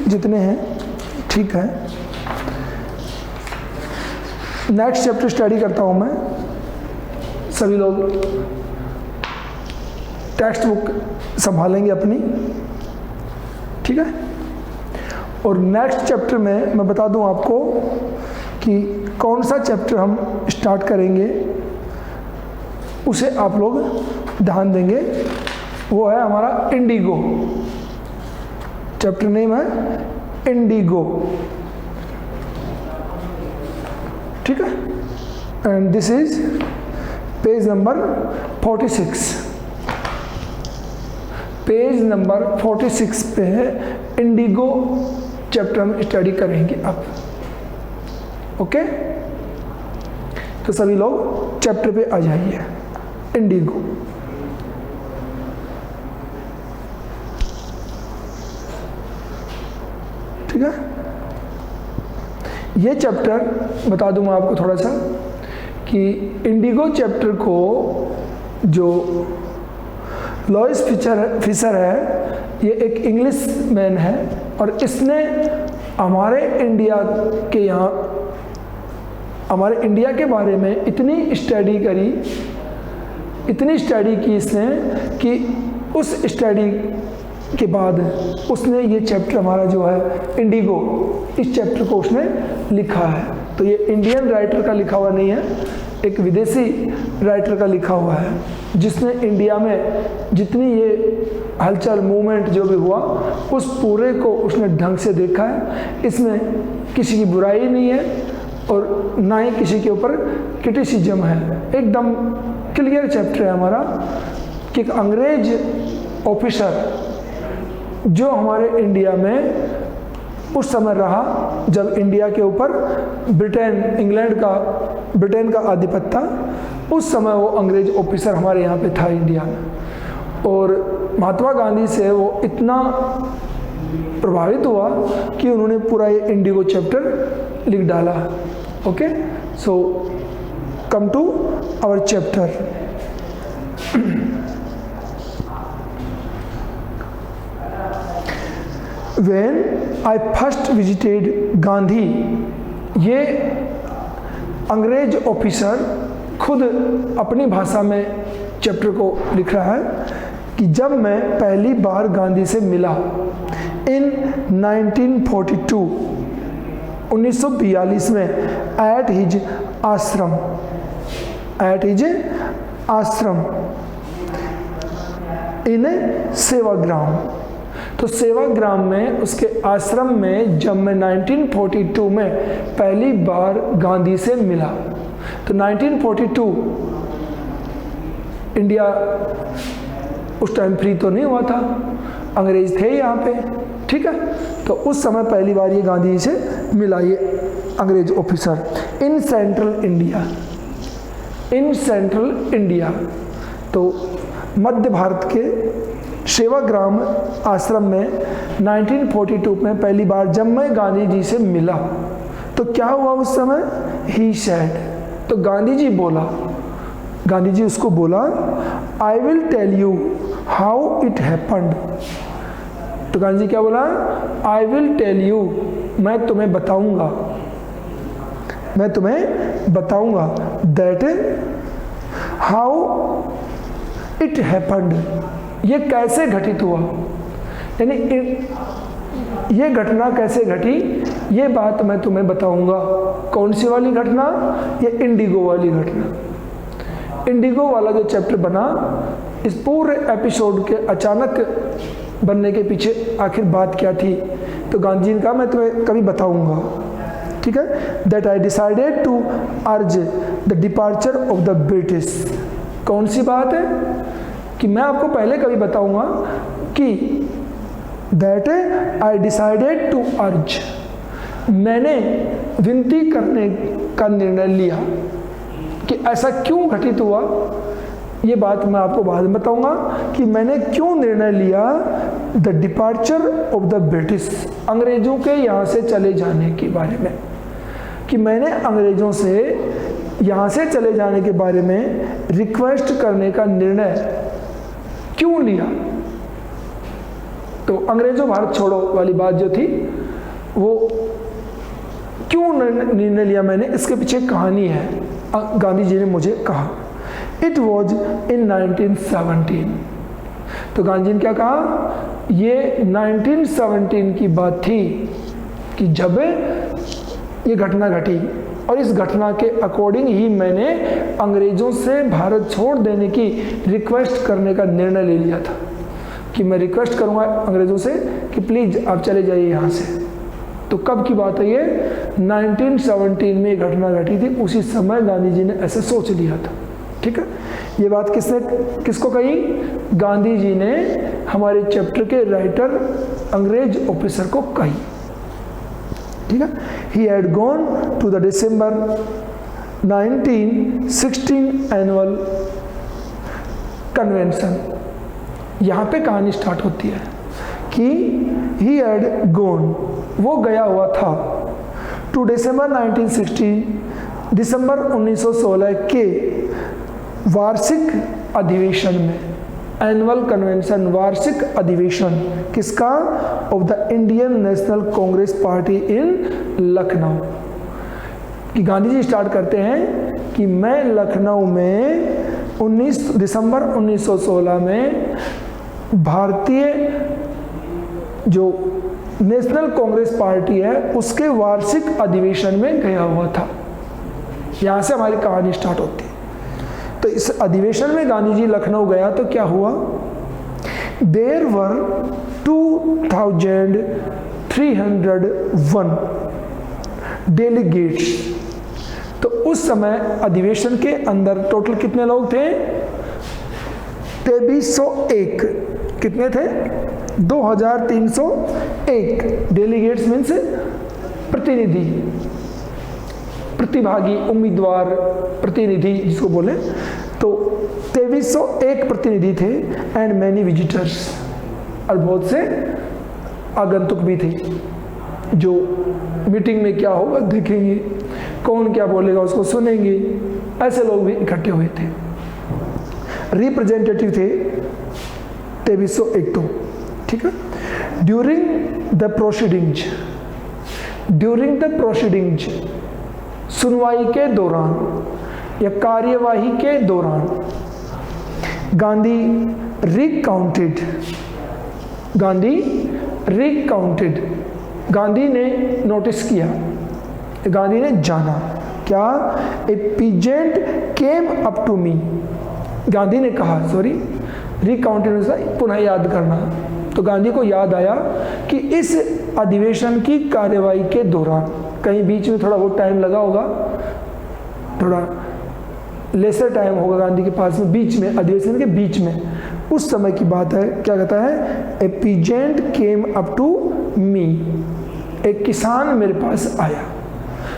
जितने हैं ठीक है। नेक्स्ट चैप्टर स्टडी करता हूँ मैं। सभी लोग टेक्स्ट बुक संभालेंगे अपनी, ठीक है। और नेक्स्ट चैप्टर में मैं बता दूं आपको कि कौन सा चैप्टर हम स्टार्ट करेंगे, उसे आप लोग ध्यान देंगे। वो है हमारा इंडिगो। चैप्टर नेम है इंडिगो, ठीक है। And this is page number 46। Page number 46 पे है इंडिगो चैप्टर हम स्टडी करेंगे अब, ओके। तो सभी लोग चैप्टर पे आ जाइए, इंडिगो। ठीक है। ये चैप्टर बता दूं मैं आपको थोड़ा सा कि इंडिगो चैप्टर को जो लॉइस फिशर है, ये एक इंग्लिश मैन है और इसने हमारे इंडिया के यहाँ, हमारे इंडिया के बारे में इतनी स्टडी करी, इतनी स्टडी की इसने कि उस स्टडी के बाद उसने ये चैप्टर हमारा जो है इंडिगो, इस चैप्टर को उसने लिखा है। तो ये इंडियन राइटर का लिखा हुआ नहीं है, एक विदेशी राइटर का लिखा हुआ है, जिसने इंडिया में जितनी ये हलचल मूवमेंट जो भी हुआ उस पूरे को उसने ढंग से देखा है। इसमें किसी की बुराई नहीं है और ना ही किसी के ऊपर क्रिटिसिज्म है। एकदम क्लियर चैप्टर है हमारा कि एक अंग्रेज ऑफिसर जो हमारे इंडिया में उस समय रहा जब इंडिया के ऊपर ब्रिटेन का आधिपत्य था, उस समय वो अंग्रेज ऑफिसर हमारे यहाँ पे था इंडिया में। और महात्मा गांधी से वो इतना प्रभावित हुआ कि उन्होंने पूरा ये इंडिगो चैप्टर लिख डाला। Okay, so come to our chapter. When I first visited Gandhi, ये अंग्रेज ऑफिसर खुद अपनी भाषा में चैप्टर को लिख रहा है कि जब मैं पहली बार गांधी से मिला इन 1942 में एट हिज आश्रम इन सेवाग्राम। तो सेवाग्राम में उसके आश्रम में जब मैं 1942 में पहली बार गांधी से मिला, तो 1942 इंडिया उस टाइम फ्री तो नहीं हुआ था, अंग्रेज थे यहाँ पे, ठीक है। तो उस समय पहली बार ये गांधी से मिला, ये अंग्रेज ऑफिसर इन सेंट्रल इंडिया। तो मध्य भारत के सेवाग्राम आश्रम में 1942 में पहली बार जब मैं गांधी जी से मिला, तो क्या हुआ उस समय? ही सेड, तो गांधी जी उसको बोला, I will tell you how it happened. तो गांधी जी क्या बोला? आई विल टेल यू, मैं तुम्हें बताऊंगा दैट हाउ इट हैपेंड, ये कैसे घटित हुआ, यानी ये घटना कैसे घटी, ये बात मैं तुम्हें बताऊंगा। कौन सी वाली घटना? ये इंडिगो वाली घटना। इंडिगो वाला जो चैप्टर बना, इस पूरे एपिसोड के अचानक बनने के पीछे आखिर बात क्या थी, तो गांधी जी का मैं तुम्हें कभी बताऊंगा, ठीक है। That I decided to urge the departure of the British. कौन सी बात है कि मैं आपको पहले कभी बताऊंगा कि दैट आई डिसाइडेड टू अर्ज, मैंने विनती करने का निर्णय लिया कि ऐसा क्यों घटित हुआ, ये बात मैं आपको बाद में बताऊंगा कि मैंने क्यों निर्णय लिया the departure of the British, अंग्रेजों के यहाँ से चले जाने के बारे में, कि मैंने अंग्रेजों से यहाँ से चले जाने के बारे में रिक्वेस्ट करने का निर्णय क्यों लिया। तो अंग्रेजों भारत छोड़ो वाली बात जो थी वो क्यों निर्णय लिया मैंने, इसके पीछे कहानी है। गांधी जी ने मुझे कहा इट वॉज इन 1917। तो गांधी जी ने क्या कहा, ये 1917 की बात थी कि जब ये घटना घटी, और इस घटना के अकॉर्डिंग ही मैंने अंग्रेजों से भारत छोड़ देने की रिक्वेस्ट करने का निर्णय ले लिया था कि मैं रिक्वेस्ट करूंगा अंग्रेजों से कि प्लीज़ आप चले जाइए यहाँ से। तो कब की बात है ये, 1917 में ये घटना घटी थी, उसी समय गांधी जी ने ऐसे सोच लिया था। ठीक है, ये बात किसको कही, गांधी जी ने हमारे चैप्टर के राइटर अंग्रेज ऑफिसर को कही। ठीक है, he had gone to the December 1916 annual convention. यहाँ पे कहानी स्टार्ट होती है कि ही हैड गॉन, वो गया हुआ था, टू December 1916, दिसंबर 1916 के वार्षिक अधिवेशन में, एनुअल कन्वेंशन, वार्षिक अधिवेशन किसका, of the Indian national Congress party इन लखनऊ। कि गांधी जी स्टार्ट करते हैं कि मैं लखनऊ में 19 दिसंबर 1916 में भारतीय जो नेशनल कांग्रेस पार्टी है उसके वार्षिक अधिवेशन में गया हुआ था। यहाँ से हमारी कहानी स्टार्ट होती है। तो इस अधिवेशन में गांधी जी लखनऊ गया तो क्या हुआ, देयर वर 2301 डेलीगेट्स। तो उस समय अधिवेशन के अंदर टोटल कितने लोग थे, 2301। कितने थे, 2301 डेलीगेट्स मीन्स प्रतिनिधि, प्रतिभागी, उम्मीदवार, प्रतिनिधि जिसको बोले। तो 2301 प्रतिनिधि थे एंड मैनी विजिटर्स, और बहुत से आगंतुक भी थे जो मीटिंग में क्या होगा देखेंगे, कौन क्या बोलेगा उसको सुनेंगे, ऐसे लोग भी इकट्ठे हुए थे। रिप्रेजेंटेटिव थे 2301 तो। ठीक है, ड्यूरिंग द प्रोसीडिंग्स, सुनवाई के दौरान या कार्यवाही के दौरान, गांधी रिकाउंटेड, गांधी ने नोटिस किया, गांधी ने जाना क्या, a peasant came up to me. Gandhi ने कहा, रिकाउंटेड पुनः याद करना। तो गांधी को याद आया कि इस अधिवेशन की कार्यवाही के दौरान, कहीं बीच में थोड़ा बहुत टाइम लगा होगा, थोड़ा लेसर टाइम होगा गांधी के पास में, बीच में, अधिवेशन के बीच में, उस समय की बात है। क्या कहता है, a peasant came up to me, एक किसान मेरे पास आया।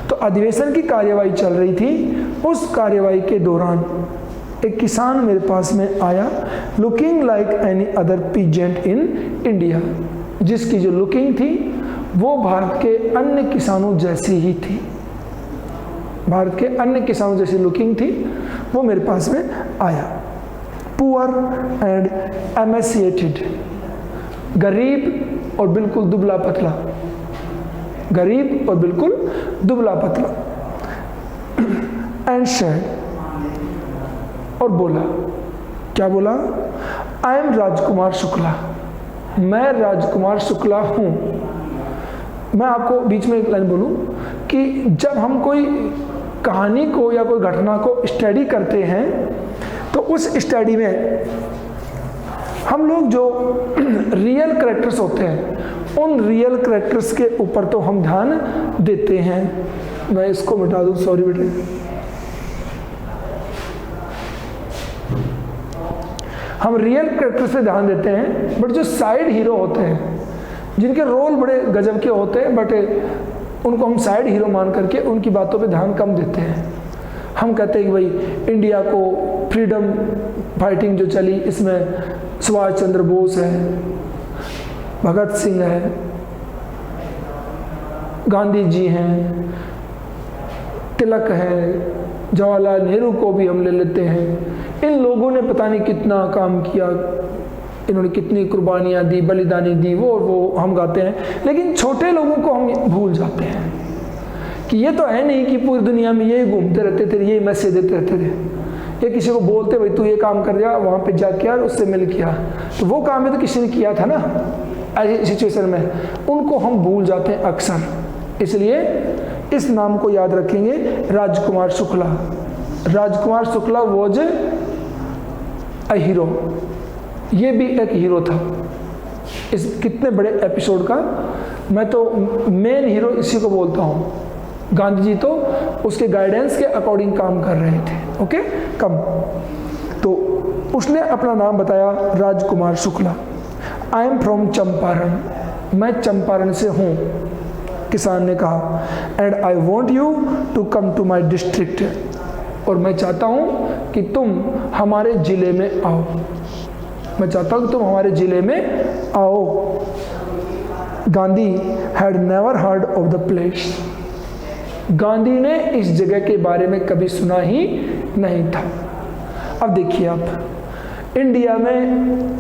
तो अधिवेशन की कार्यवाही चल रही थी, उस कार्यवाही के दौरान एक किसान मेरे पास में आया, looking like any other peasant in India, जिसकी जो लुकिंग थी वो भारत के अन्य किसानों जैसी ही थी, भारत के अन्य किसानों जैसी लुकिंग थी, वो मेरे पास में आया। पुअर एंड एमेसिएटेड, गरीब और बिल्कुल दुबला पतला, गरीब और बिल्कुल दुबला पतला। एंड सेड, और बोला, क्या बोला, आई एम राजकुमार शुक्ला, मैं राजकुमार शुक्ला हूँ। मैं आपको बीच में एक लाइन बोलूँ कि जब हम कोई कहानी को या कोई घटना को स्टडी करते हैं तो उस स्टडी में हम लोग जो रियल कैरेक्टर्स होते हैं, उन रियल कैरेक्टर्स के ऊपर तो हम ध्यान देते हैं। मैं इसको मिटा दूँ, सॉरी बेटे। हम रियल कैरेक्टर से ध्यान देते हैं, बट जो साइड हीरो होते हैं, जिनके रोल बड़े गजब के होते हैं, बट उनको हम साइड हीरो मान करके उनकी बातों पे ध्यान कम देते हैं। हम कहते हैं कि भाई इंडिया को फ्रीडम फाइटिंग जो चली, इसमें सुभाष चंद्र बोस है, भगत सिंह है, गांधी जी हैं, तिलक है, जवाहरलाल नेहरू को भी हम ले लेते हैं। इन लोगों ने पता नहीं कितना काम किया, इन्होंने कितनी कुर्बानियाँ दी, बलिदानी दी, वो हम गाते हैं, लेकिन छोटे लोगों को हम भूल जाते हैं कि ये तो है नहीं कि पूरी दुनिया में यही घूमते रहते थे, यही मैसेज देते रहते थे। ये किसी को बोलते भाई तू ये काम कर जा, वहाँ पे जाके यार उससे मिल किया, तो वो काम भी तो किसी ने किया था ना ऐसी सिचुएशन में, उनको हम भूल जाते हैं अक्सर। इसलिए इस नाम को याद रखेंगे, राजकुमार शुक्ला। राजकुमार शुक्ला वॉज अ हीरो, ये भी एक हीरो था इस कितने बड़े एपिसोड का। मैं तो मेन हीरो इसी को बोलता हूँ। गांधी जी तो उसके गाइडेंस के अकॉर्डिंग काम कर रहे थे। ओके, कम तो उसने अपना नाम बताया Rajkumar Shukla. I am from Champaran, मैं चंपारण से हूँ, किसान ने कहा। And I want you to come to my district, और मैं चाहता हूँ कि तुम हमारे ज़िले में आओ, मैं चाहता हूँ कि तुम हमारे ज़िले में आओ। Gandhi had never heard of the place, Gandhi ने इस जगह के बारे में कभी सुना ही नहीं था। अब देखिए आप, इंडिया में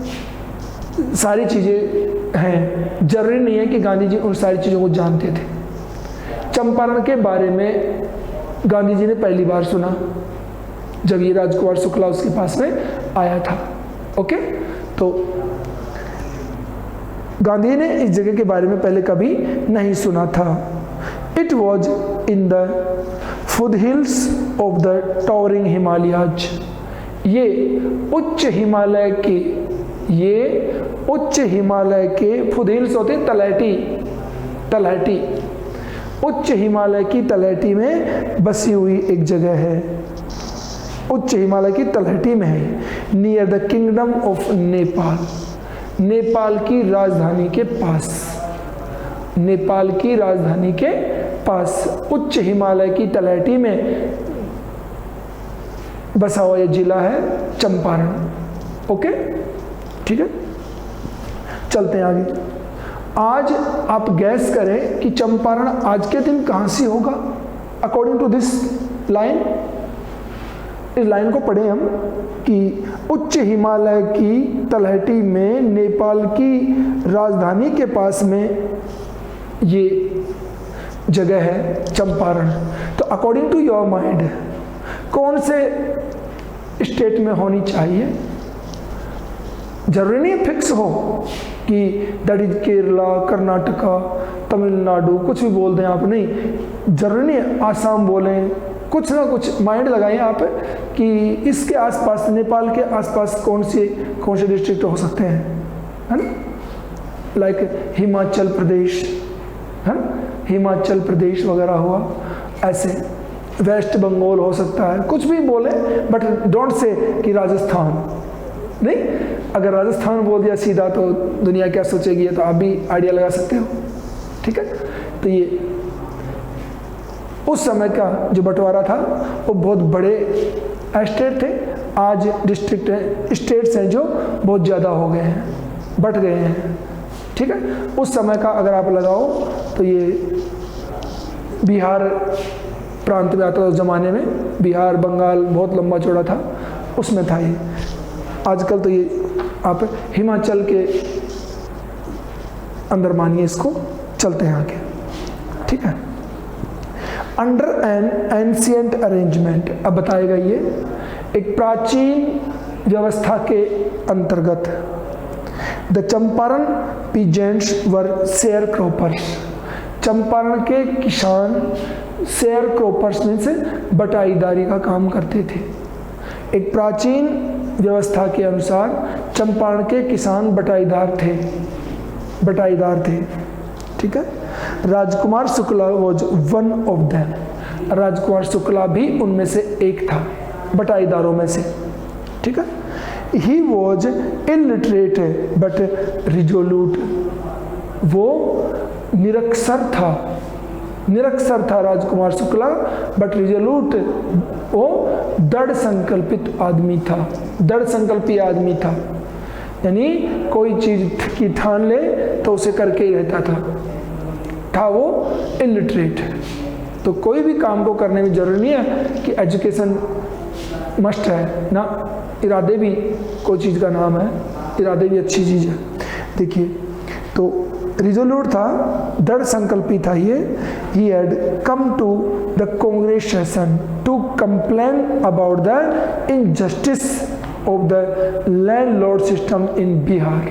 सारी चीज़ें हैं, जरूरी नहीं है कि गांधी जी उन सारी चीज़ों को जानते थे। चंपारण के बारे में गांधी जी ने पहली बार सुना जब ये राजकुमार शुक्ला उसके पास में आया था। ओके, तो गांधी ने इस जगह के बारे में पहले कभी नहीं सुना था। It was in the foothills of the towering Himalayas, ये उच्च हिमालय के फुटहिल्स होते तलहटी, उच्च हिमालय की तलहटी में बसी हुई एक जगह है, उच्च हिमालय की तलहटी में है। Near the kingdom of Nepal, Nepal की राजधानी के पास, नेपाल की राजधानी के पास उच्च हिमालय की तलहटी में बसा हुआ यह जिला है चंपारण। ओके, ठीक है, चलते हैं आगे। आज आप गैस करें कि चंपारण आज के दिन कहाँ से होगा अकॉर्डिंग टू दिस लाइन। इस लाइन को पढ़ें हम कि उच्च हिमालय की तलहटी में नेपाल की राजधानी के पास में ये जगह है चंपारण। तो अकॉर्डिंग टू योर माइंड कौन से स्टेट में होनी चाहिए? जरूरी नहीं फिक्स हो कि दैट इज केरला, कर्नाटका, तमिलनाडु, कुछ भी बोल दें आप, नहीं जरूरी नहीं है आसाम बोलें, कुछ ना कुछ माइंड लगाएं आप कि इसके आसपास, नेपाल के आसपास कौन से डिस्ट्रिक्ट हो सकते हैं, है ना। लाइक हिमाचल प्रदेश, है ना, हिमाचल प्रदेश वगैरह हुआ, ऐसे वेस्ट बंगाल हो सकता है, कुछ भी बोले, बट डोंट से कि राजस्थान नहीं। अगर राजस्थान बोल दिया सीधा तो दुनिया क्या सोचेगी, तो आप भी आइडिया लगा सकते हो, ठीक है। तो ये उस समय का जो बंटवारा था वो बहुत बड़े स्टेट थे, आज डिस्ट्रिक्ट है, स्टेट्स हैं जो बहुत ज़्यादा हो गए हैं, बट गए हैं, ठीक है। उस समय का अगर आप लगाओ तो ये बिहार प्रांत में आता था उस ज़माने में, बिहार बंगाल बहुत लंबा चौड़ा था, उसमें था ये। आजकल तो ये आप हिमाचल के अंदर मानिए इसको। चलते हैं आगे, ठीक है। अंडर एन एंशिएंट अरेंजमेंट, अब बताएगा ये एक प्राचीन व्यवस्था के अंतर्गत, the Champaran peasants were share croppers, Champaran के किसान शेयर क्रॉपर्स में से बटाईदारी का काम करते थे। एक प्राचीन व्यवस्था के अनुसार चंपारण के किसान बटाईदार थे, ठीक है। Rajkumar Shukla was one of them, Rajkumar Shukla भी उनमें से एक था, बटाईदारों में से, ठीक है। He was illiterate but resolute, वो निरक्षर था राजकुमार शुक्ला, बट रिजोल्यूट, वो दृढ़ संकल्पित आदमी था, दृढ़ संकल्पी आदमी था, यानी कोई चीज की ठान ले तो उसे करके ही रहता था वो इलिटरेट। तो कोई भी काम को करने में जरूरी नहीं है कि एजुकेशन मस्ट है ना, इरादे भी कोई चीज़ का नाम है, इरादे भी अच्छी चीज़ है। देखिए, तो रिजोल्यूट था, दृढ़ संकल्पी था ये। He had come to the Congress session to complain about the injustice of the landlord system in Bihar.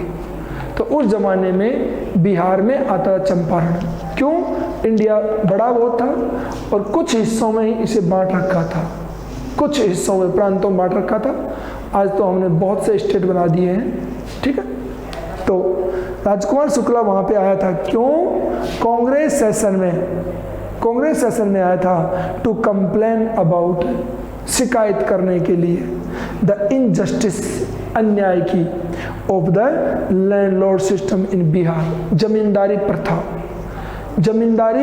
तो उस जमाने में बिहार में आता था चंपारण। क्यों? इंडिया बड़ा बहुत था और कुछ हिस्सों में ही इसे बांट रखा था, कुछ हिस्सों में, प्रांतों में बांट रखा था। आज तो हमने बहुत से स्टेट बना दिए हैं, ठीक है। तो राजकुमार शुक्ला वहाँ पे आया था, क्यों? कांग्रेस सेशन में आया था टू कंप्लेन अबाउट, शिकायत करने के लिए, द इनजस्टिस, अन्याय की, of the landlord system in Bihar, जमींदारी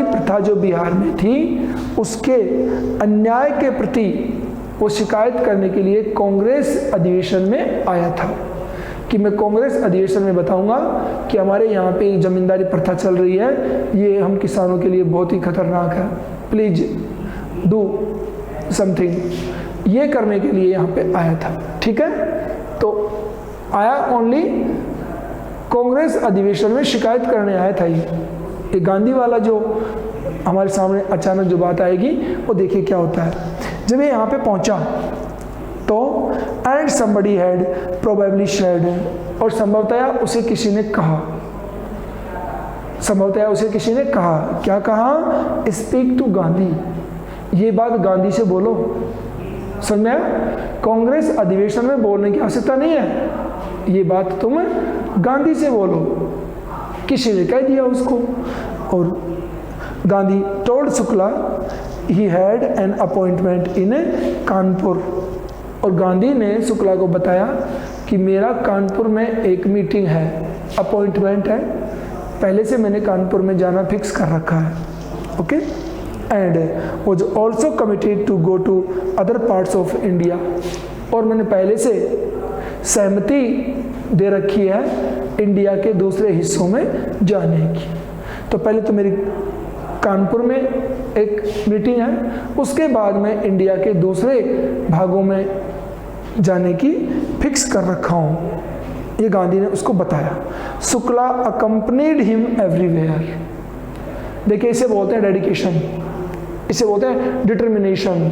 प्रथा जो बिहार में थी उसके अन्याय के प्रति वो शिकायत करने के लिए कांग्रेस अधिवेशन में आया था कि मैं कांग्रेस अधिवेशन में बताऊंगा कि हमारे यहाँ पे जमींदारी प्रथा चल रही है, ये हम किसानों के लिए बहुत ही खतरनाक है, प्लीज डू समथिंग। ये करने के लिए यहाँ पे आया था, ठीक है। तो आया ओनली कांग्रेस अधिवेशन में शिकायत करने आया था ये गांधी वाला जो हमारे सामने अचानक जो बात आएगी वो देखिए क्या होता है। जब ये यहाँ पे पहुंचा तो and somebody had probably said, और संभवतया उसे किसी ने कहा, क्या कहा? स्पीक टू गांधी, ये बात गांधी से बोलो। समझ में आया? कांग्रेस अधिवेशन में बोलने की आवश्यकता नहीं है, ये बात तुम गांधी से बोलो, किसी ने कह दिया उसको। और Gandhi told Shukla he had an appointment इन कानपुर, और गांधी ने शुक्ला को बताया कि मेरा कानपुर में एक मीटिंग है, अपॉइंटमेंट है, पहले से मैंने कानपुर में जाना फिक्स कर रखा है, okay. And was also committed to go to other parts of India, और मैंने पहले से सहमति दे रखी है इंडिया के दूसरे हिस्सों में जाने की। तो पहले तो मेरी कानपुर में एक मीटिंग है, उसके बाद मैं इंडिया के दूसरे भागों में जाने की फिक्स कर रखा हूँ, ये गांधी ने उसको बताया। Shukla accompanied him everywhere. देखिए, इसे बोलते हैं डेडिकेशन, इसे बोलते हैं डिटर्मिनेशन,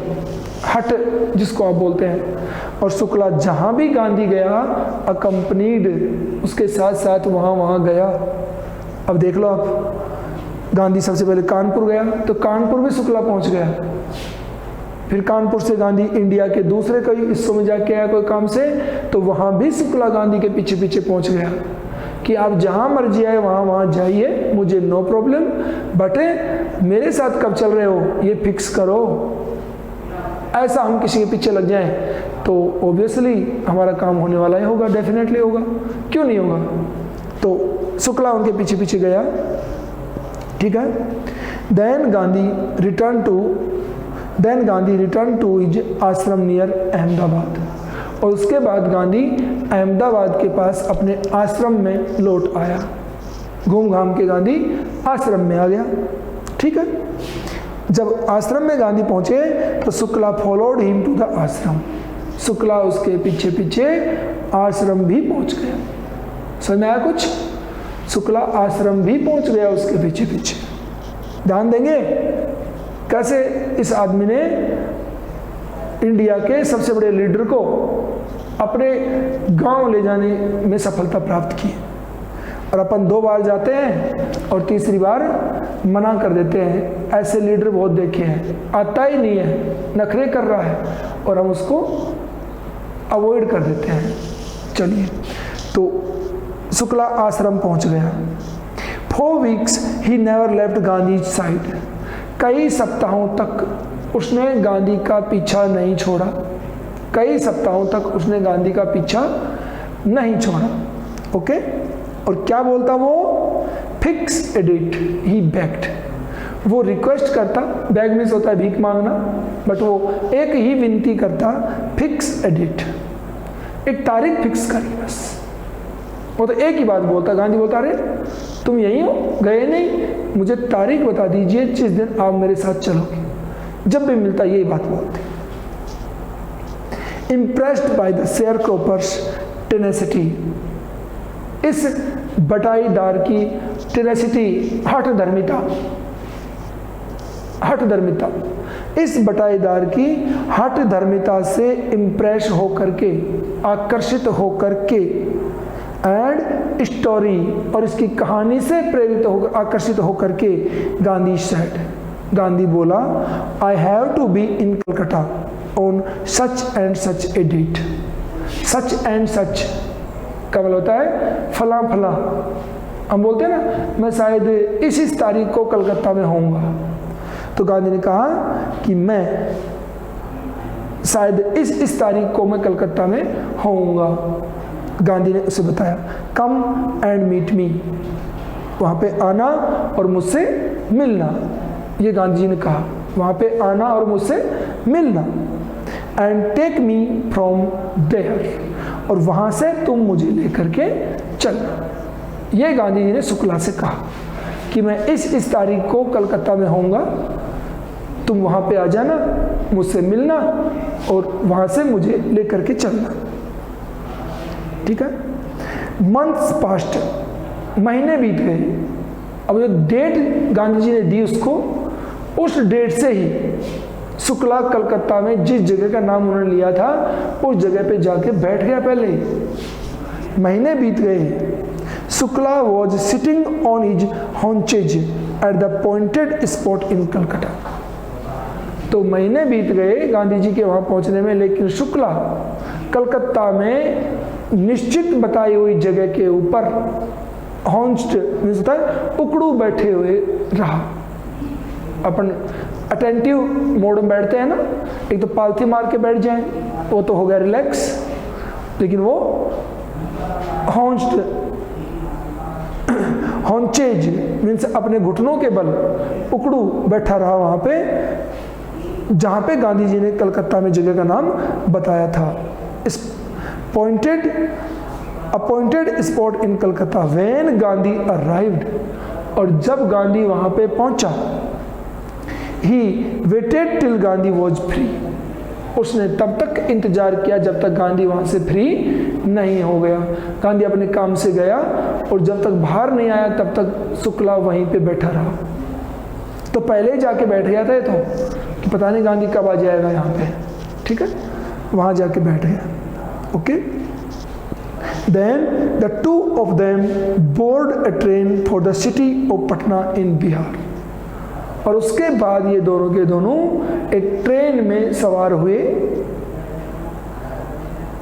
हट जिसको आप बोलते हैं। और शुक्ला जहाँ भी गांधी गया, अकम्पनीड, उसके साथ साथ वहाँ गया। अब देख लो आप, गांधी सबसे पहले कानपुर गया तो कानपुर में शुक्ला पहुंच गया, फिर कानपुर से गांधी इंडिया के दूसरे कई हिस्सों में जाके आया कोई काम से, तो वहां भी शुक्ला गांधी के पीछे पीछे पहुंच गया कि आप जहां मर्जी आए वहां जाइए, मुझे नो प्रॉब्लम, बट मेरे साथ कब चल रहे हो ये फिक्स करो। ऐसा हम किसी के पीछे लग जाएं तो ऑब्वियसली हमारा काम होने वाला ही होगा, डेफिनेटली होगा, क्यों नहीं होगा। तो शुक्ला उनके पीछे पीछे गया, ठीक है। Then Gandhi return to his ashram near Ahmedabad, और उसके बाद गांधी अहमदाबाद के पास अपने आश्रम में लौट आया। घूम घाम के गांधी आश्रम में आ गया, ठीक है। जब आश्रम में गांधी पहुंचे तो Shukla followed him to the ashram, Shukla उसके पीछे पीछे आश्रम भी पहुंच गया। समझ में आया कुछ? शुक्ला आश्रम भी पहुंच गया उसके पीछे पीछे। ध्यान देंगे कैसे इस आदमी ने इंडिया के सबसे बड़े लीडर को अपने गांव ले जाने में सफलता प्राप्त की। और अपन 2 बार जाते हैं और तीसरी बार मना कर देते हैं। ऐसे लीडर बहुत देखे हैं, आता ही नहीं है, नखरे कर रहा है और हम उसको अवॉइड कर देते हैं। चलिए, तो शुक्ला आश्रम पहुंच गया। 4 weeks he never left Gandhi side, कई सप्ताहों तक उसने गांधी का पीछा नहीं छोड़ा, कई सप्ताहों तक उसने गांधी का पीछा नहीं छोड़ा, ओके। और क्या बोलता वो? फिक्स एडिट ही बेग्ड, वो रिक्वेस्ट करता, बैग मीन्स होता है भीख मांगना, बट वो एक ही विनती करता, फिक्स एडिट, एक तारीख फिक्स करी बस। वो तो एक ही बात बोलता, गांधी बोलता, अरे तुम यहीं हो, गए नहीं, मुझे तारीख बता दीजिए जिस दिन आप मेरे साथ चलोगे। जब भी मिलता यही बात बोलते। Impressed by the share croppers tenacity, इस बटाईदार की टेनेसिटी, हठ धर्मिता, इस बटाईदार की हठ धर्मिता से इम्प्रेस होकर के, आकर्षित होकर के, एंड स्टोरी, और इसकी कहानी से प्रेरित होकर, आकर्षित होकर के, गांधी सेड, गांधी बोला, I have to be in Calcutta on such and such a date. Such and such का मतलब होता है फला फला। हम बोलते हैं ना, मैं शायद इस तारीख को कलकत्ता में होऊंगा। तो गांधी ने कहा कि मैं शायद इस तारीख को मैं कलकत्ता में होऊंगा। गांधी ने उसे बताया, कम एंड मीट मी, वहाँ पे आना और मुझसे मिलना। ये गांधी जी ने कहा, वहाँ पे आना और मुझसे मिलना। And take me from there, और वहाँ से तुम मुझे लेकर के चलना। ये गांधी जी ने शुक्ला से कहा कि मैं इस तारीख को कलकत्ता में होऊंगा, तुम वहाँ पे आ जाना, मुझसे मिलना और वहाँ से मुझे लेकर के चलना। ठीक है। मंथ्स पास्ट, महीने बीत गए। अब जो डेट गांधी जी ने दी उसको, उस डेट से ही शुक्ला कलकत्ता में जिस जगह का नाम उन्होंने लिया था उस जगह पे जाके बैठ गया। पहले ही महीने बीत गए। Shukla was sitting on his haunches at the pointed spot in Calcutta. तो महीने बीत गए गांधी जी के वहां पहुंचने में, लेकिन शुक्ला कलकत्ता में निश्चित बताई हुई जगह के ऊपर हॉन्स्ड होता है, उकड़ू बैठे हुए रहा। अपन अटेंटिव मोड में बैठते हैं ना, एक तो पालथी मार के बैठ जाएं, वो तो हो गया रिलैक्स, लेकिन वो हॉन्स्ड, हॉन्चेज मीन्स अपने घुटनों के बल उकड़ू बैठा रहा वहां पे, जहां पे गांधी जी ने कलकत्ता में जगह का नाम बताया था। इस appointed spot in Calcutta when Gandhi arrived, और जब गांधी वहां पे पहुंचा, he waited till Gandhi was free, उसने तब तक इंतजार किया जब तक गांधी वहां से फ्री नहीं हो गया। गांधी अपने काम से गया और जब तक बाहर नहीं आया तब तक शुक्ला वहीं पे बैठा रहा। तो पहले ही जाके बैठ गया था ये तो, कि पता नहीं गांधी कब आ जाएगा यहाँ पे। ठीक है, वहां जाके बैठ गया। Okay, then the two of them board a train for the city of Patna in Bihar, और उसके बाद ये दोनों के दोनों एक ट्रेन में सवार हुए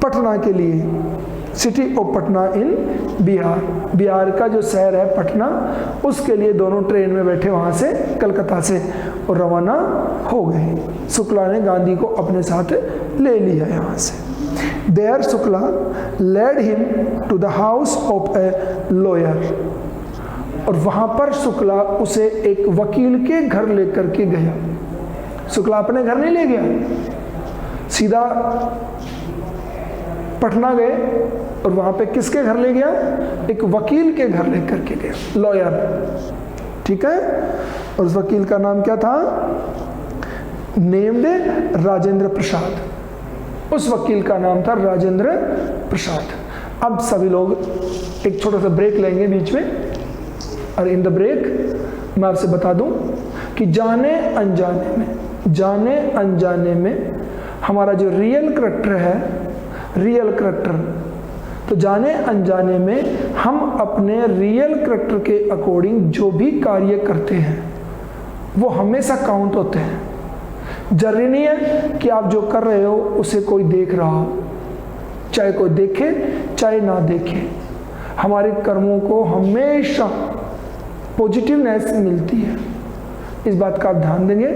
पटना के लिए, city of Patna in Bihar, Bihar का जो शहर है पटना, उसके लिए दोनों ट्रेन में बैठे वहां से कलकत्ता से और रवाना हो गए। शुक्ला ने गांधी को अपने साथ ले लिया यहाँ से। There Shukla led him to the house of a lawyer, और वहां पर शुक्ला उसे एक वकील के घर लेकर के गया। शुक्ला अपने घर नहीं ले गया, सीधा पटना गए और वहां पे किसके घर ले गया? एक वकील के घर लेकर के गया, लॉयर। ठीक है, और उस वकील का नाम क्या था? नेम्ड राजेंद्र प्रसाद। उस वकील का नाम था राजेंद्र प्रसाद। अब सभी लोग एक छोटा सा ब्रेक लेंगे बीच में, और इन द ब्रेक मैं आपसे बता दूं कि जाने अनजाने में हमारा जो रियल करैक्टर है, रियल करैक्टर, तो जाने अनजाने में हम अपने रियल करैक्टर के अकॉर्डिंग जो भी कार्य करते हैं वो हमेशा काउंट होते हैं। जरूरी नहीं है कि आप जो कर रहे हो उसे कोई देख रहा हो, चाहे कोई देखे चाहे ना देखे, हमारे कर्मों को हमेशा पॉजिटिवनेस मिलती है। इस बात का आप ध्यान देंगे,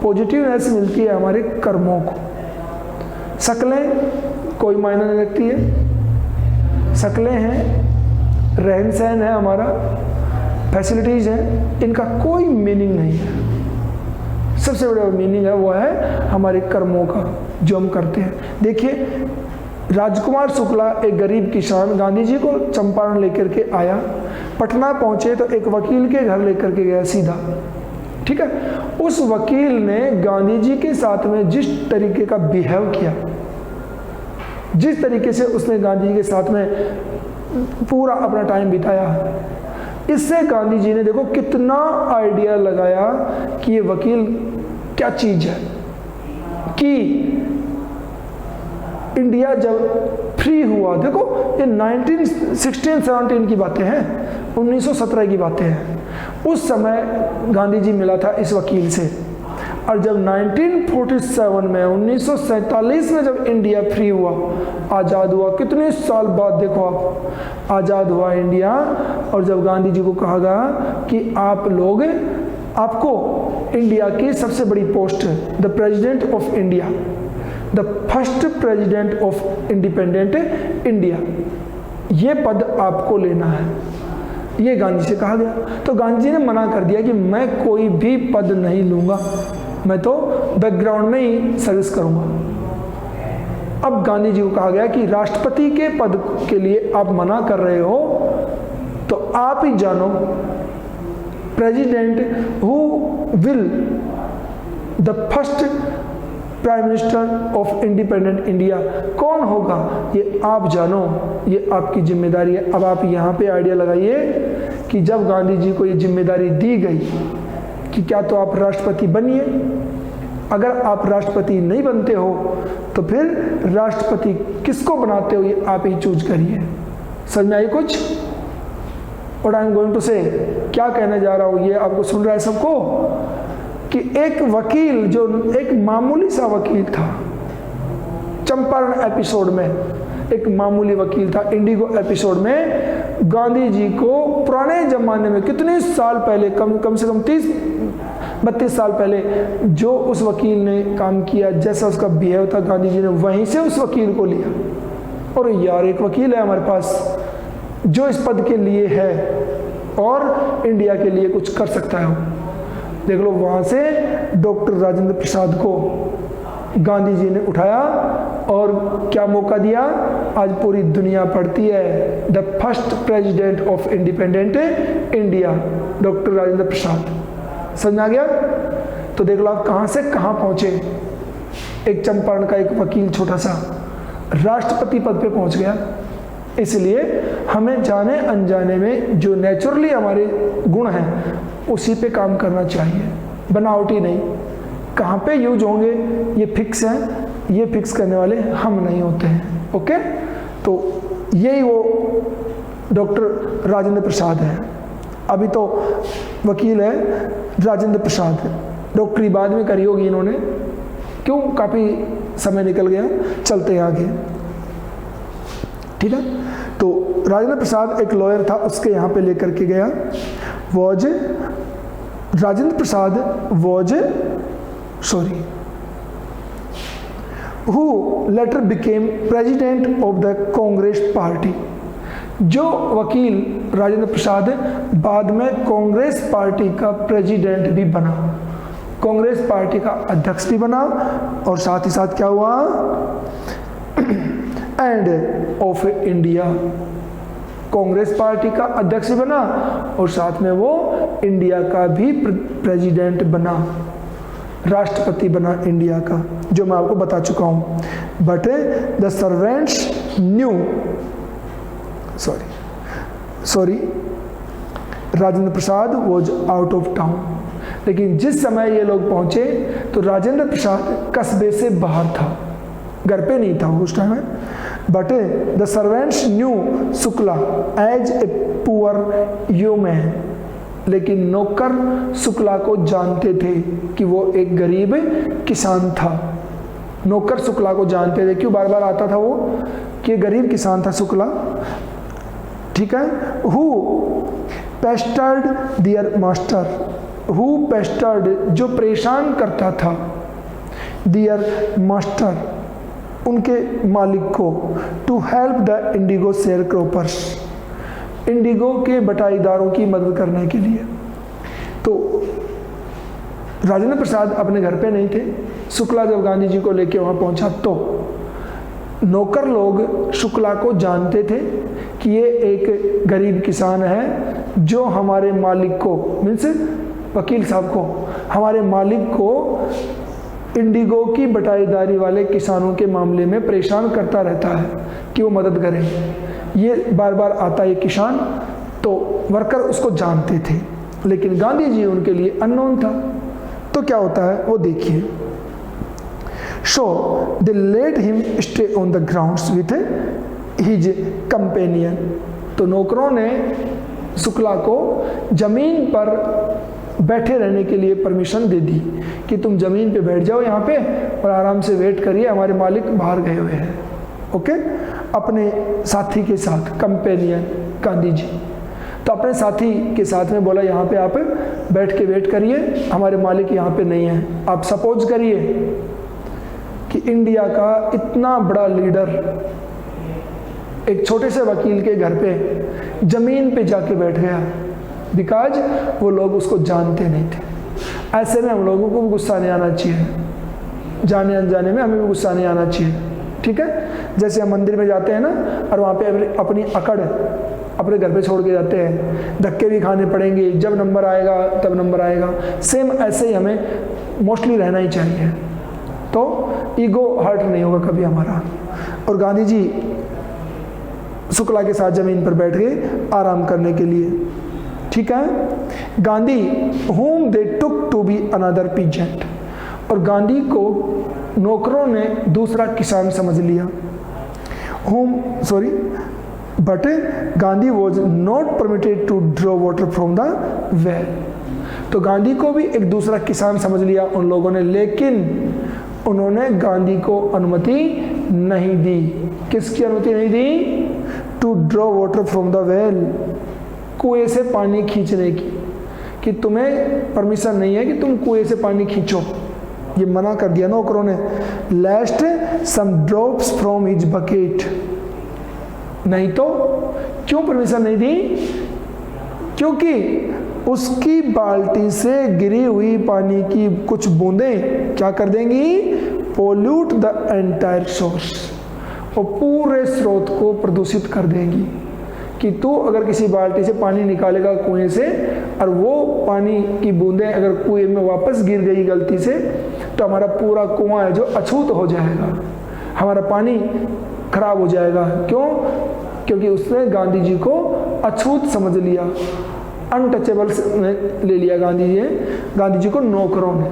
पॉजिटिवनेस मिलती है हमारे कर्मों को। शक्लें कोई मायना नहीं रखती है, शक्लें हैं, रहन सहन है हमारा, फैसिलिटीज हैं, इनका कोई मीनिंग नहीं है। सबसे बड़ा मीनिंग है वो है हमारे कर्मों का जो हम करते हैं। देखिए, राजकुमार शुक्ला एक गरीब किसान गांधी जी को चंपारण लेकर के आया, पटना पहुंचे तो एक वकील के घर लेकर के गया सीधा। ठीक है, उस वकील ने गांधी जी के साथ में जिस तरीके का बिहेव किया, जिस तरीके से उसने गांधी जी के साथ में पूरा अपना टाइम बिताया। इससे गांधी जी ने देखो कितना आइडिया लगाया कि ये वकील क्या चीज है, कि इंडिया जब फ्री हुआ, देखो ये 1916-17 की बातें हैं, 1917 की बातें हैं। उस समय गांधी जी मिला था इस वकील से, और जब 1947 में 1947 में जब इंडिया फ्री हुआ, आज़ाद हुआ, कितने साल बाद देखो आप आज़ाद हुआ इंडिया, और जब गांधी जी को कहा गया कि आप लोग, आपको इंडिया की सबसे बड़ी post, the president of India, the first president of independent India, ये पद आपको लेना है, ये गांधी से कहा गया। तो गांधी जी ने मना कर दिया कि मैं कोई भी पद नहीं लूंगा, मैं तो बैकग्राउंड में ही सर्विस करूंगा। अब गांधी जी को कहा गया कि राष्ट्रपति के पद के लिए आप मना कर रहे हो, तो आप ही जानो president who will the first prime minister of independent India कौन होगा, ये आप जानो, ये आपकी जिम्मेदारी है। अब आप यहाँ पे आइडिया लगाइए कि जब गांधी जी को ये जिम्मेदारी दी गई कि क्या तो आप राष्ट्रपति बनिए, अगर आप राष्ट्रपति नहीं बनते हो तो फिर राष्ट्रपति किसको बनाते हो ये आप ही चूज करिए। समझ में आई कुछ? What I am going to say, क्या कहने जा रहा हूँ ये आपको सुन रहा है सबको, कि एक वकील जो एक मामूली सा वकील था, चंपारण एपिसोड में एक मामूली वकील था, इंडिगो एपिसोड में गांधी जी को पुराने जमाने में कितने साल पहले, कम से कम 30-32 साल पहले जो उस वकील ने काम किया, जैसा उसका बिहेव था, गांधी जी ने वहीं से उस वकील को लिया। और यार एक वकील है हमारे पास जो इस पद के लिए है और इंडिया के लिए कुछ कर सकता है। देख लो, वहां से डॉक्टर राजेंद्र प्रसाद को गांधी जी ने उठाया और क्या मौका दिया, आज पूरी दुनिया पढ़ती है, the first president of independent India, doctor Rajendra Prasad. समझ आ गया? तो देख लो आप कहां से कहां पहुंचे। एक चंपारण का एक वकील छोटा सा राष्ट्रपति पद पे पहुंच गया। इसलिए हमें जाने अनजाने में जो नेचुरली हमारे गुण हैं उसी पे काम करना चाहिए, बनावटी नहीं। कहाँ पे यूज होंगे ये फिक्स है, ये फिक्स करने वाले हम नहीं होते हैं। ओके, तो यही वो डॉक्टर राजेंद्र प्रसाद है। अभी तो वकील है राजेंद्र प्रसाद, डॉक्टरी बाद में करी होगी इन्होंने, क्यों, काफ़ी समय निकल गया, चलते हैं आगे। ठीक है, तो राजेंद्र प्रसाद एक लॉयर था, उसके यहाँ पे लेकर के गया। Rajendra Prasad who later became president of the Congress party. जो वकील राजेंद्र प्रसाद बाद में कांग्रेस पार्टी का प्रेसिडेंट भी बना, कांग्रेस पार्टी का अध्यक्ष भी बना, और साथ ही साथ क्या हुआ, end of India, Congress party का अध्यक्ष बना और साथ में वो इंडिया का भी प्रेसिडेंट बना, राष्ट्रपति बना इंडिया का, जो मैं आपको बता चुका हूं। But the servants new, sorry Rajendra Prasad was out of town. लेकिन जिस समय ये लोग पहुंचे तो राजेंद्र प्रसाद कस्बे से बाहर था, घर पे नहीं था उस टाइम में। But the servants knew Shukla as a poor human, लेकिन नौकर शुक्ला को जानते थे कि वो एक गरीब किसान था। नौकर शुक्ला को जानते थे, क्यों बार बार आता था वो, कि गरीब किसान था शुक्ला। ठीक है, who pestered their master, who pestered जो परेशान करता था, दियर मास्टर उनके मालिक को, to help the indigo sharecroppers, indigo के बटाईदारों की मदद करने के लिए। तो राजेंद्र प्रसाद अपने घर पे नहीं थे, शुक्ला जब गांधी जी को लेके वहाँ पहुँचा तो नौकर लोग शुक्ला को जानते थे कि ये एक गरीब किसान है जो हमारे मालिक को, मीन्स वकील साहब को, हमारे मालिक को इंडिगो की बटाईदारी वाले किसानों के मामले में परेशान करता रहता है। कि वो मदद करे। ये बार बार आता है किसान, तो वर्कर उसको जानते थे, लेकिन गांधी जी उनके लिए अननोन था। तो क्या होता है वो देखिए। So they let him stay on the grounds with his companion. तो नौकरों ने शुक्ला को जमीन पर बैठे रहने के लिए परमिशन दे दी कि तुम जमीन पे बैठ जाओ यहाँ पे और आराम से वेट करिए, हमारे मालिक बाहर गए हुए हैं। ओके, अपने साथी के साथ, कंपेनियन गांधी जी। तो अपने साथी के साथ में बोला यहाँ पे आप बैठ के वेट करिए, हमारे मालिक यहाँ पे नहीं है। आप सपोज करिए कि इंडिया का इतना बड़ा लीडर एक छोटे से वकील के घर पे जमीन पे जाके बैठ गया, बिकॉज वो लोग उसको जानते नहीं थे। ऐसे में हम लोगों को भी गुस्सा नहीं आना चाहिए, जाने अनजाने में हमें भी गुस्सा नहीं आना चाहिए, ठीक है। जैसे हम मंदिर में जाते हैं ना, और वहाँ पे अपनी अकड़ अपने घर पे छोड़ के जाते हैं, धक्के भी खाने पड़ेंगे, जब नंबर आएगा तब नंबर आएगा। सेम ऐसे ही हमें मोस्टली रहना ही चाहिए, तो ईगो हर्ट नहीं होगा कभी हमारा। और गांधी जी शुक्ला के साथ जमीन पर बैठ गए आराम करने के लिए, ठीक है। Gandhi whom they took to be another peasant, और गांधी को नौकरों ने दूसरा किसान समझ लिया। But Gandhi was not permitted to draw water from the well। तो गांधी को भी एक दूसरा किसान समझ लिया उन लोगों ने, लेकिन उन्होंने गांधी को अनुमति नहीं दी। किसकी अनुमति नहीं दी? To draw water from the well, कुएं से पानी खींचने की, कि तुम्हें परमिशन नहीं है कि तुम कुएं से पानी खींचो, ये मना कर दिया नौकरों ने। Last some drops from his bucket, नहीं तो क्यों परमिशन नहीं दी? क्योंकि उसकी बाल्टी से गिरी हुई पानी की कुछ बूंदें क्या कर देंगी? पोल्यूट द एंटायर सोर्स, और पूरे स्रोत को प्रदूषित कर देंगी। कि तू अगर किसी बाल्टी से पानी निकालेगा कुएं से, और वो पानी की बूंदें अगर कुएं में वापस गिर गई गलती से, तो हमारा पूरा कुआं है जो अछूत हो जाएगा, हमारा पानी खराब हो जाएगा। क्यों? क्योंकि उसने गांधी जी को अछूत समझ लिया, अनटचेबल ले लिया गांधी जी को नौकरों ने।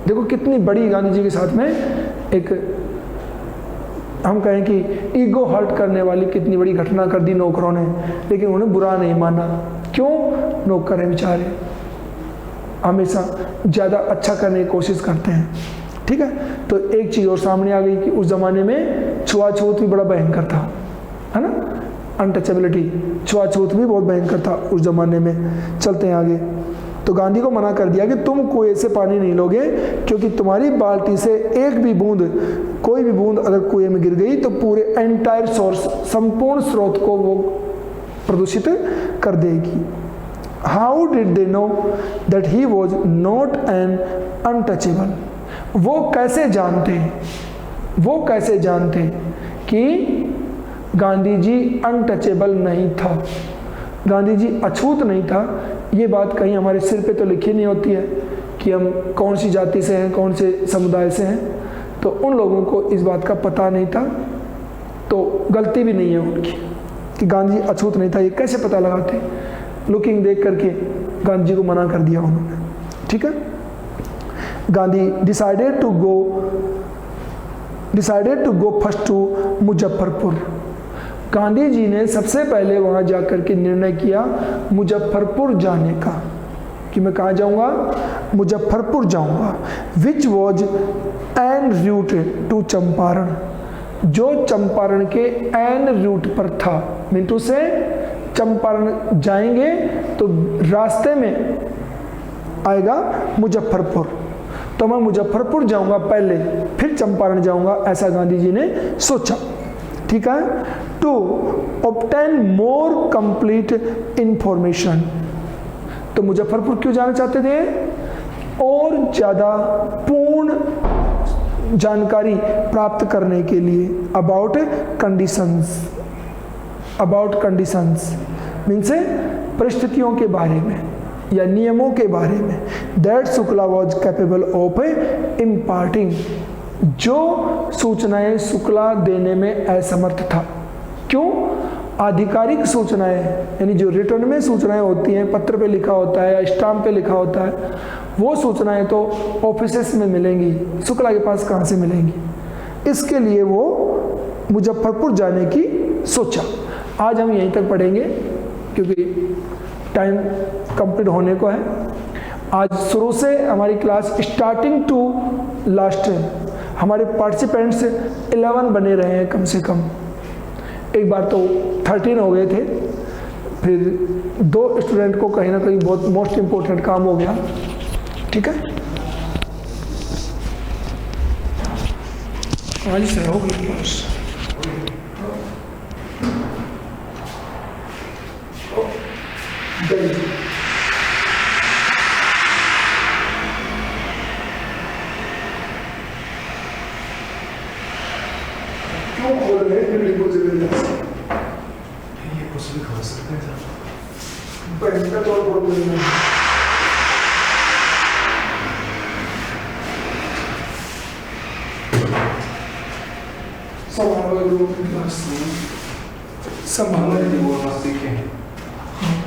देखो कितनी बड़ी गांधी जी के साथ में एक, हम कहें कि ईगो हर्ट करने वाली कितनी बड़ी घटना कर दी नौकरों ने, लेकिन उन्हें बुरा नहीं माना। क्यों? नौकर हैं बेचारे, हमेशा ज़्यादा अच्छा करने की कोशिश करते हैं, ठीक है। तो एक चीज़ और सामने आ गई कि उस ज़माने में छुआछूत भी बड़ा भयंकर था, है ना, अनटचेबिलिटी, छुआछूत भी बहुत भयंकर था उस ज़माने में। चलते हैं आगे। तो गांधी को मना कर दिया कि तुम कुएं से पानी नहीं लोगे, क्योंकि तुम्हारी बाल्टी से एक भी बूंद, कोई भी बूंद अगर कुएं में गिर गई तो पूरे एंटायर सोर्स, संपूर्ण स्रोत को वो प्रदूषित कर देगी। How did they know that he was not an untouchable? वो कैसे जानते कि गांधी जी अनटचेबल नहीं था, गांधी जी अछूत नहीं था। ये बात कहीं हमारे सिर पे तो लिखी नहीं होती है कि हम कौन सी जाति से हैं, कौन से समुदाय से हैं। तो उन लोगों को इस बात का पता नहीं था, तो गलती भी नहीं है उनकी कि गांधी जी अछूत नहीं था। ये कैसे पता लगाते? लुकिंग देख करके गांधी जी को मना कर दिया उन्होंने, ठीक है। Gandhi decided to go first to Muzaffarpur. Gandhi ji ने सबसे पहले वहां जाकर के निर्णय किया मुजफ्फरपुर जाने का, कि मैं कहाँ जाऊंगा? मुजफ्फरपुर जाऊंगा। Which was en route to Champaran, जो चंपारण के एन रूट पर था। मिंटू से चंपारण जाएंगे तो रास्ते में आएगा मुजफ्फरपुर, तो मैं मुजफ्फरपुर जाऊंगा पहले, फिर चंपारण जाऊंगा, ऐसा गांधी जी ने सोचा, ठीक है। To obtain more complete information, तो मुजफ्फरपुर क्यों जाना चाहते थे? और ज्यादा पूर्ण जानकारी प्राप्त करने के लिए अबाउट कंडीशंस मीन्स परिस्थितियों के बारे में या नियमों के बारे में। That Shukla was capable of imparting, जो सूचनाएं शुक्ला देने में असमर्थ था। क्यों? आधिकारिक सूचनाएं, यानी जो रिटर्न में सूचनाएं होती हैं, पत्र पे लिखा होता है या स्टाम्प पे लिखा होता है, वो सूचनाएं तो ऑफिसेस में मिलेंगी, शुक्ला के पास कहाँ से मिलेंगी? इसके लिए वो मुजफ्फरपुर जाने की सोचा। आज हम यहीं तक पढ़ेंगे क्योंकि टाइम कंप्लीट होने को है। आज शुरू से हमारी क्लास स्टार्टिंग टू लास्ट हमारे पार्टिसिपेंट्स 11 बने रहे हैं कम से कम। एक बार तो 13 हो गए थे, फिर 2 स्टूडेंट को कहीं ना कहीं बहुत मोस्ट इम्पोर्टेंट काम हो गया। ठीक है, आज से हो गई क्लास। क्यों बोल रहे हैं बिल्डिंग को जबरदस्ती? ये कुछ भी खा सकते हैं सर। बैंक का तौर पर बोलना है। संभालो लोगों की क्लास, संभालो हमारे बोलना सीखें।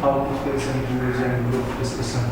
How to face and use and group discussion.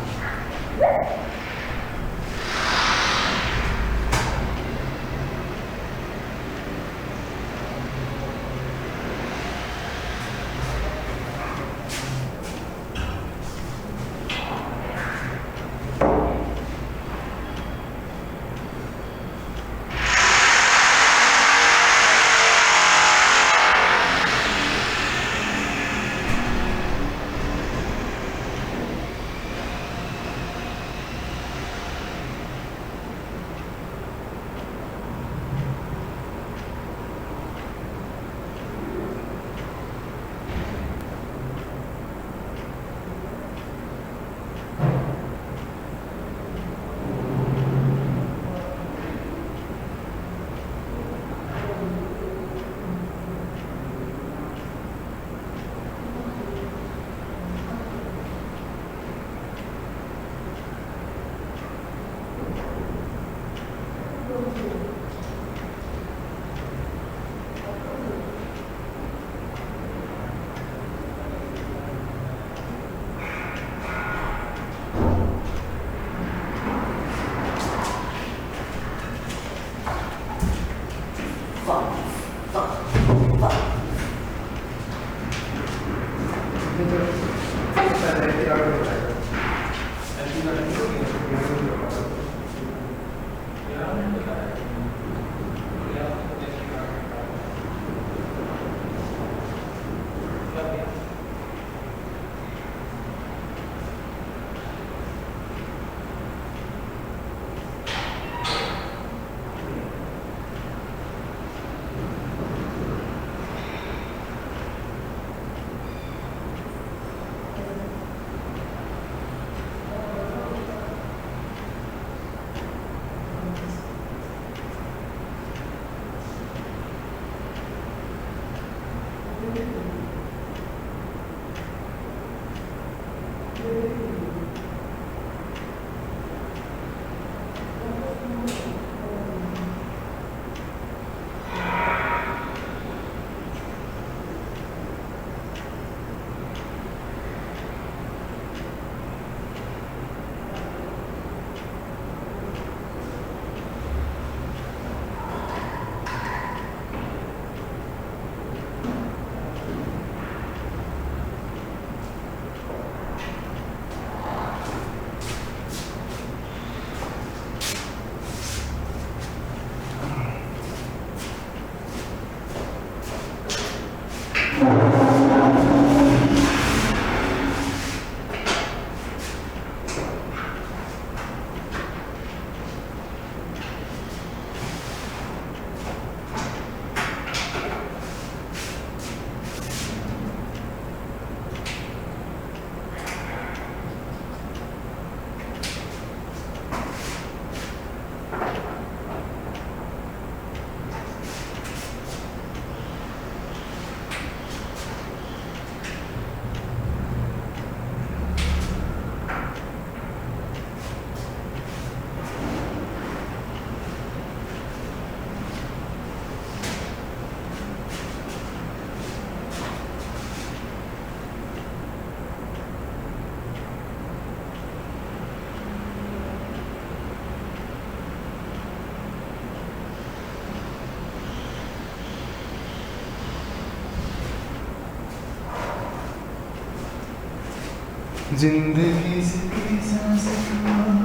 जिंदगी से सांस